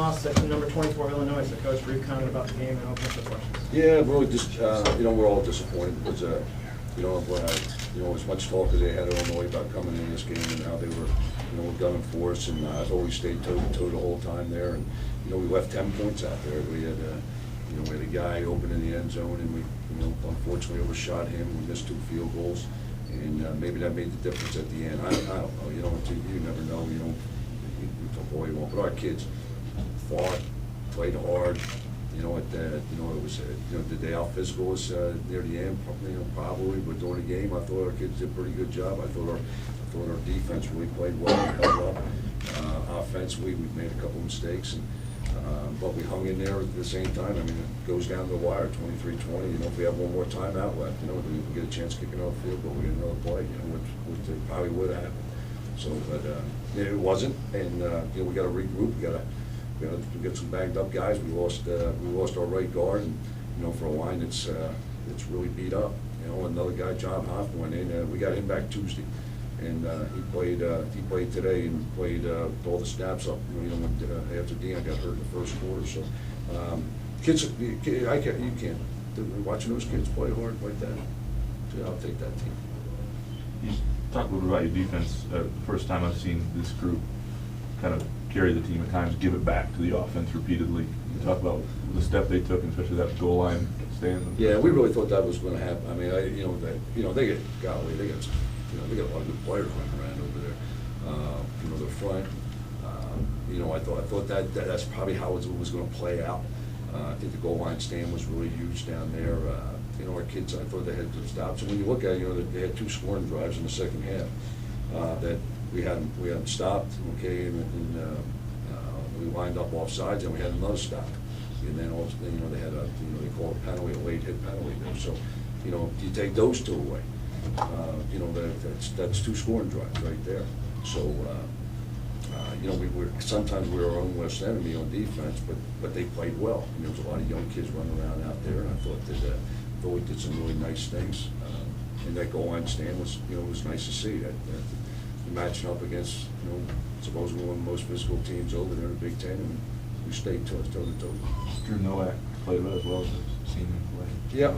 loss at number 24 Illinois. So, Coach, brief comment about the game and open up the questions. Yeah, really just, we're all disappointed because, as much talk as they had Illinois about coming in this game and how they were, gunning for us, and I thought we stayed toe-to-toe the whole time there, and, we left 10 points out there. We had, we had a guy open in the end zone, and we, unfortunately overshot him. We missed 2 field goals, and maybe that made the difference at the end. I don't know, you never know, we took all you want, but our kids fought, played hard. It was, did they out-physical us near the end? Probably, but during the game, I thought our kids did a pretty good job. I thought our defense really played well and held up. Offensively, we made a couple mistakes, but we hung in there at the same time. I mean, it goes down the wire, 23-20. If we have one more timeout left, we get a chance kicking off the field, but we get another play, which probably would have happened. So, but it wasn't, and we got to regroup. We got some banged up guys. We lost our right guard, and for a line that's really beat up. Another guy, John Hoff, went in. We got him back Tuesday, and he played today and played all the snaps up. After Dean got hurt in the first quarter. So you can't watching those kids play hard like that. I'll take that team. You talk a little bit about your defense. The first time I've seen this group kind of carry the team at times, give it back to the offense repeatedly. You talk about the step they took, and especially that goal line stand. Yeah, we really thought that was going to happen. I mean, they got a lot of good players running around over there. The front. I thought that's probably how it was going to play out. I think the goal line stand was really huge down there. Our kids, I thought they had good stops. And when you look at it, they had 2 scoring drives in the second half that we hadn't stopped, okay, and we lined up off sides, and we had another stop, and then also, they had they call it a penalty, a late hit penalty there. So, you take those 2 away, that's 2 scoring drives right there. So, sometimes we were our own worst enemy on defense, but they played well. There was a lot of young kids running around out there, and I thought that we did some really nice things. And that goal line stand was nice to see. That matching up against, supposedly one of the most physical teams over there in the Big Ten, and we stayed toe-to-toe. Drew Nowak played well as well as I've seen him play. Yeah,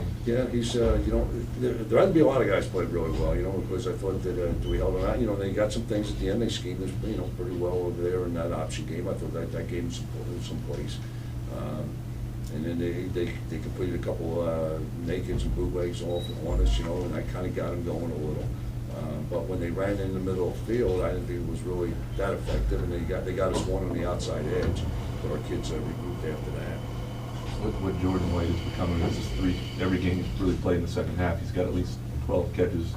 he's, there had to be a lot of guys played really well, because I thought that we held them out. They got some things at the end. They schemed us, pretty well over there in that option game. I thought that gave them some plays. And then they completed a couple nakeds and bootlegs off on us, and I kind of got them going a little. But when they ran in the middle of the field, I didn't think it was really that effective, and they got us one on the outside edge, but our kids regrouped after that. What Jordan White is becoming is every game he's really played in the second half, he's got at least 12 catches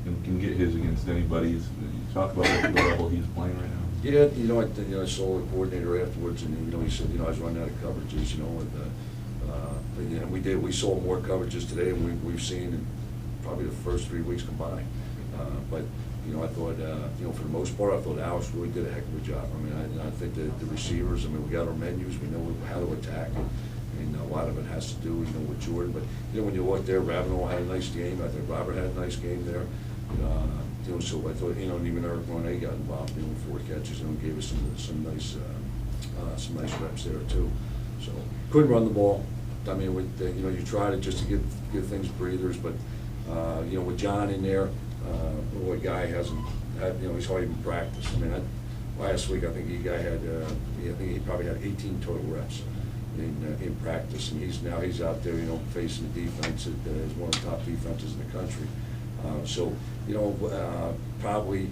and can get his against anybody. You talk about the level he's playing right now. Yeah, I saw the coordinator afterwards, and he said, I was running out of coverages, and we saw more coverages today than we've seen in probably the first 3 weeks combined. But I thought, for the most part, I thought Alice really did a heck of a job. I mean, I think that the receivers, we got our menus, we know how to attack it, and a lot of it has to do, with Jordan. But when you look there, Ravenel had a nice game. I think Robert had a nice game there. So I thought, and even Eric Monet got involved, 4 catches, and gave us some nice reps there too. So couldn't run the ball. I mean, you try to just to give things breathers, but with John in there, the guy hasn't had, he's hardly even practiced. I mean, last week I think he probably had 18 total reps in practice, and he's out there, facing the defense that is one of the top defenses in the country. So probably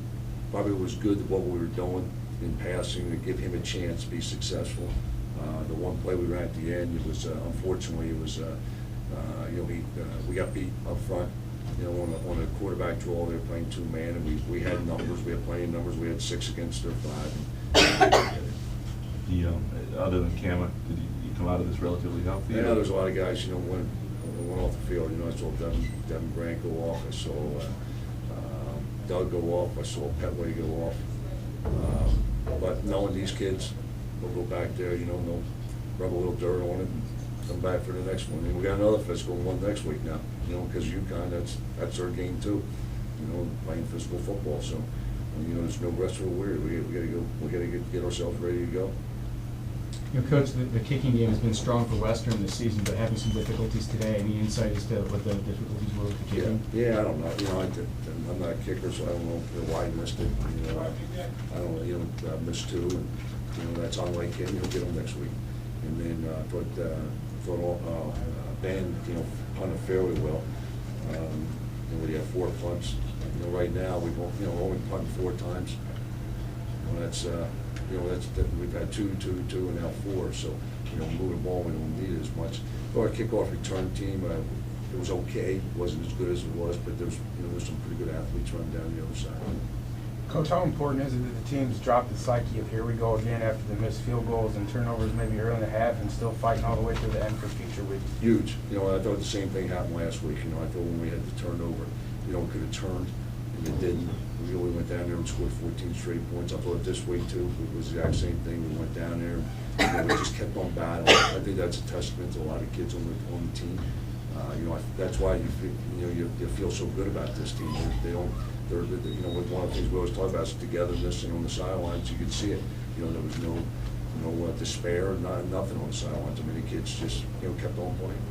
was good what we were doing in passing to give him a chance to be successful. The one play we ran at the end, it was unfortunately we got beat up front. On a quarterback draw, they were playing 2-man, and we had numbers. We had plenty of numbers. We had 6 against their 5. Other than Kama, did you come out of this relatively healthy? Yeah, there's a lot of guys, went off the field. I saw Devin Grant go off. I saw Doug go off. I saw Petway go off. But knowing these kids, we'll go back there, they'll rub a little dirt on it and come back for the next one. And we got another physical one next week now, because UConn, that's their game too, playing physical football. So, there's no rest for the weary. We got to go. We got to get ourselves ready to go. You know, Coach, the kicking game has been strong for Western this season, but having some difficulties today. Any insight as to what the difficulties were with the kicking? Yeah, I don't know. You know, I'm not a kicker, so I don't know why I missed it. You know, I don't know. You know, I missed two, and you know that's unlike him. He'll get them next week. And then Ben, you know, punted fairly well. You know, we have 4 punts. You know, right now we've only punted 4 times. Well, that's we've had two, and now 4. So you know, moving the ball, we don't need it as much. Our kickoff return team, it was okay. It wasn't as good as it was, but there's some pretty good athletes running down the other side. Coach, how important is it that the teams drop the psyche of here we go again after the missed field goals and turnovers maybe early in the half and still fighting all the way to the end for future weeks? Huge. You know, I thought the same thing happened last week. You know, I thought when we had the turnover, you know, we could have turned, and it didn't. We really went down there and scored 14 straight points. I thought this week too, it was the exact same thing. We went down there, and you know, we just kept on battling. I think that's a testament to a lot of kids on the team. You know, that's why you feel so good about this team. They're you know, one of the things we always talk about is togetherness, and on the sidelines you could see it. You know, there was no despair, nothing on the sidelines. I mean, the kids just kept on playing.